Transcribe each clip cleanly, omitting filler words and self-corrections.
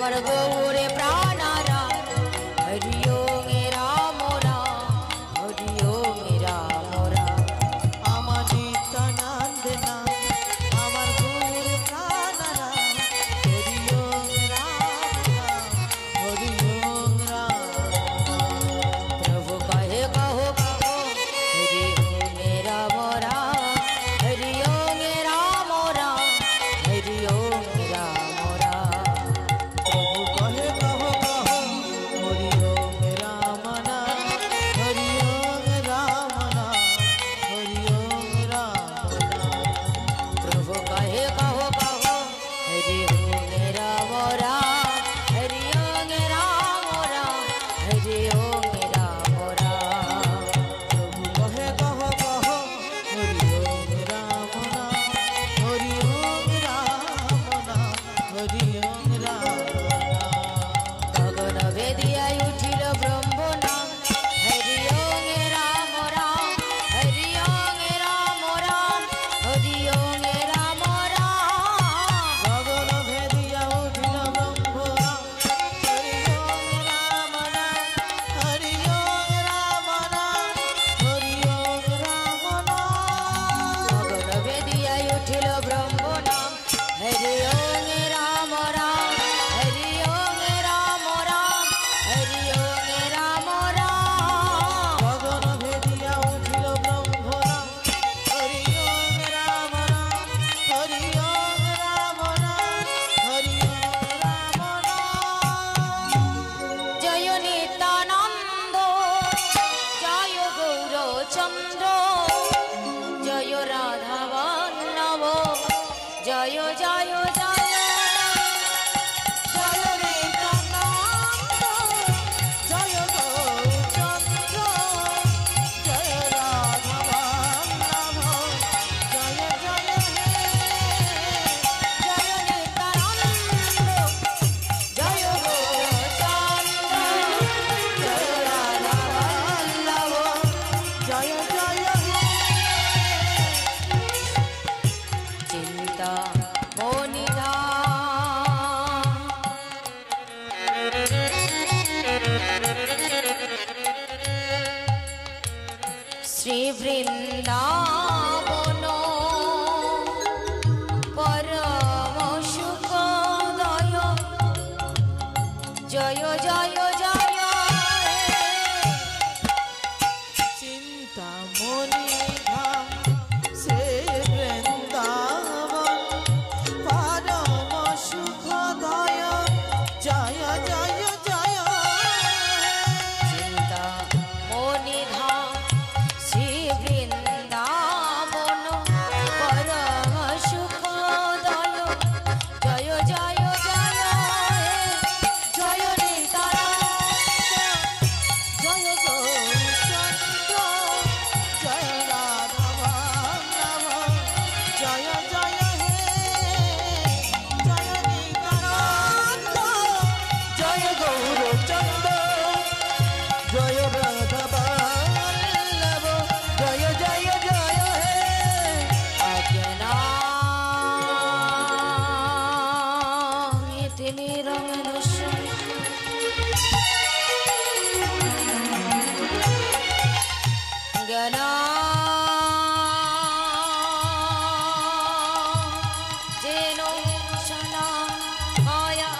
আমার গৌরে প্রাণারা হরি ওম রাম রাম হরি ওম রাম রাম আমার নিত্যানন্দ নাম আমার গৌরে প্রাণারা হরি ওম রাম রাম হরি ওম রাম प्रभु कहे कहो कहो हरि ओम राम राम हरि ओम राम राम हरि ओम राम राम प्रभु कहे कहो कहो हरि ओम राम नाम हरि ओम राम नाम हरि ओम राम नाम प्रभु कहे कहो कहो हरि ओम राम राम हरि ओम राम राम हरि ओम राम राम प्रभु कहे कहो कहो हरि ओम राम नाम हरि ओम राम नाम हरि ओम राम नाम गगन वेदिया उठिल ब्रह्म नाम हरि ओम राम राम हरि ओम राम राम हरि ओम राम राम गगन भेदिया उठिल ब्रह्म नाम हरि ओम राम नाम हरि ओम राम नाम हरि ओम राम नाम गगन वेदिया उठिल ब्रह्म नाम हरि ओम राम राम हरि ओम राम राम हरि ओम राम राम गगन भेदिया उठिल ब्रह्म नाम हरि ओम राम नाम हरि ओम राम नाम हरि ओम राम नाम जय नित्यानंद जय गौरचंद्र जय राधा वल्लभ जय जय जय जय नित्यानंद जय गौरचंद्र जय राधा वल्लभ जय जय हे जय नित्यानंद जय गौरचंद्र जय राधा वल्लभ जय जय हे चिंता मोनिधाम श्री वृंदावन परम सुखदय जय जय जय चिंतामणि धाम से वृंदावन परम सुखदाय जय जय जय चिंता मोनिधाम श्री वृंदावन परम सुखदय जय जय जय जय नित्यानंद जय गौरचंद्र जय राधा वल्लभ जय जय हे जय नित्यानंद जय गौरचंद्र जय राधा वल्लभ जय जय जय हे अज्ञानामिति निरङ्गनस्य ज्ञानाञ्जनेन शलाकया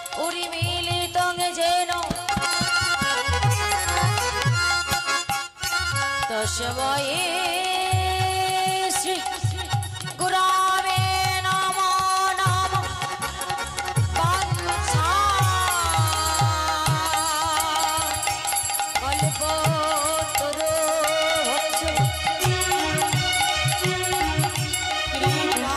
चक्षुरुन्मीलितं येन तस्मै श्री गुरवे नमो नमः कल्पतरुभ्यो कृपा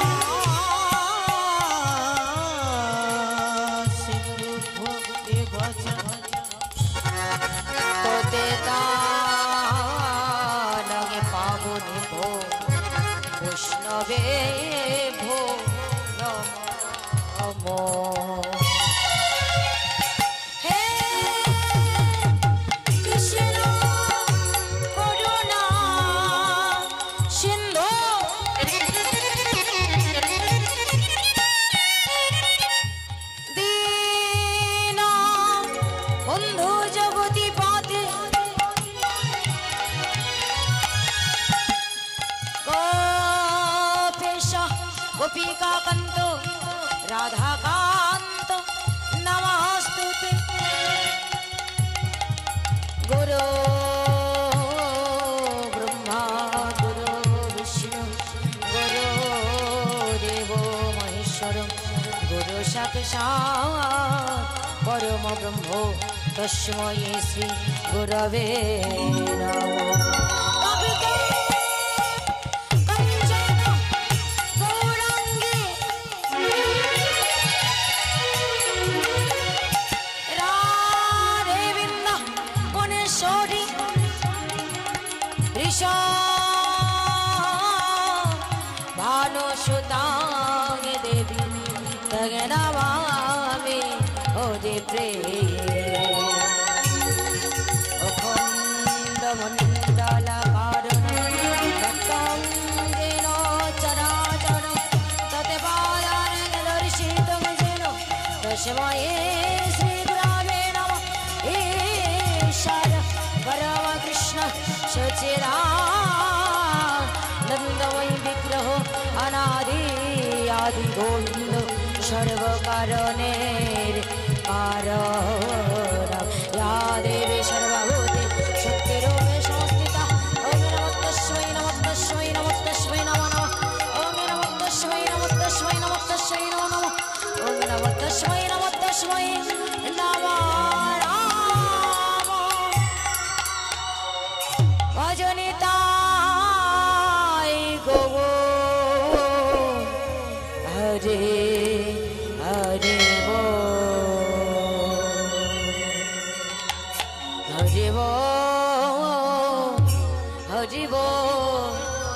सिन्धुभ्यो एव च तदेतानगे पावने भो वैष्णवे भो नमो हे कृष्ण साक्षात् परम ब्रह्मो तस्मै श्री गुरवे नमः। भानुसुतां देवी तगनवामि ओदे अखण्डमण्डलकारणं रक्तं येन चराचरं तत्पादान् दर्शितं येन तस्मै श्रीगुरवे नमः। ईश्वर परमकृष्ण सच्चिदानन्दमय विग्रहो अनादि आदि गोविंद सर्व कारणेर कारण या देवी सर्वभूते शक्तिरूपे संस्थिता ओम नमः तस्मै नमः तस्मै नमः तस्मै नमः नमः ओम नमः तस्मै नमः तस्मै नमः तस्मै नमः नमः ओम नमः तस्मै नमः तस्मै नमः भजनिताय गो हरे हरे वो हरे वो हरे वो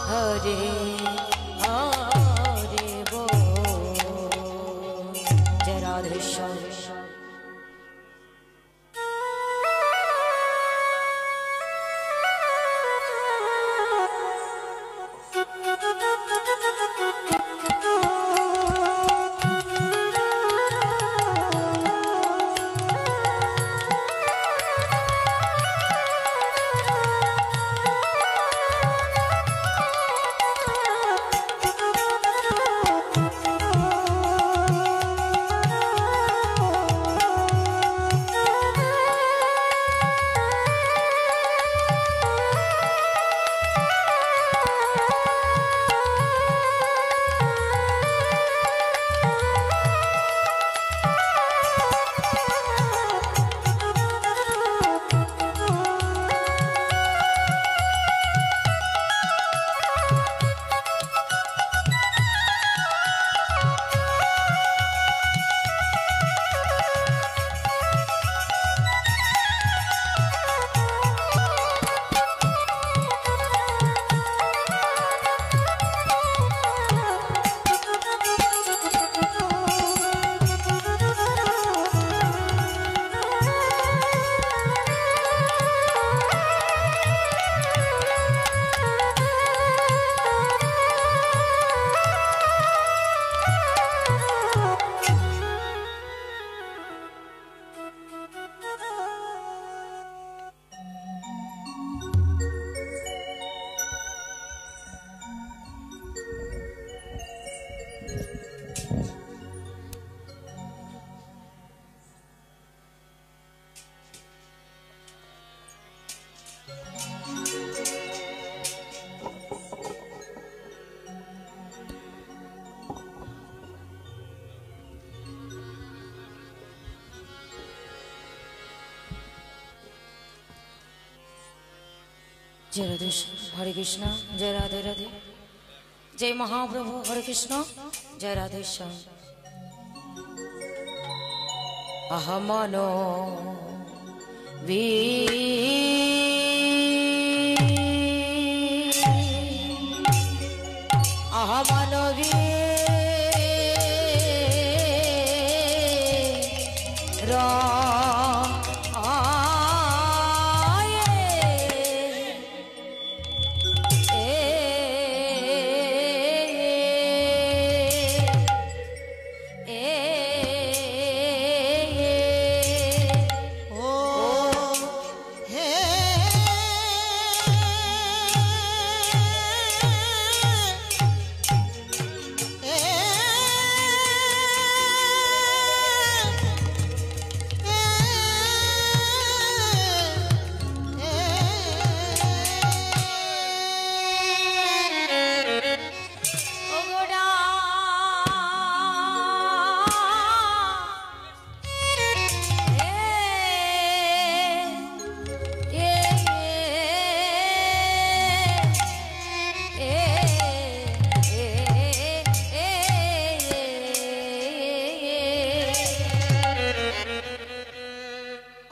हरे हरे वो जय राधे श्याम। जय राधे हरे कृष्ण जय राधे राधे जय महाप्रभु हरे कृष्ण जय राधे श्याम। अहमनो अहमनो हे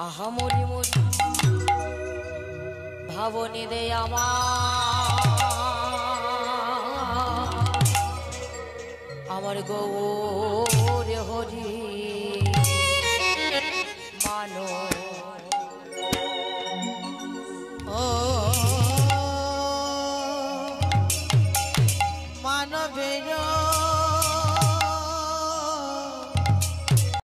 আহা মরি মরি ভাবনি দে আমার গো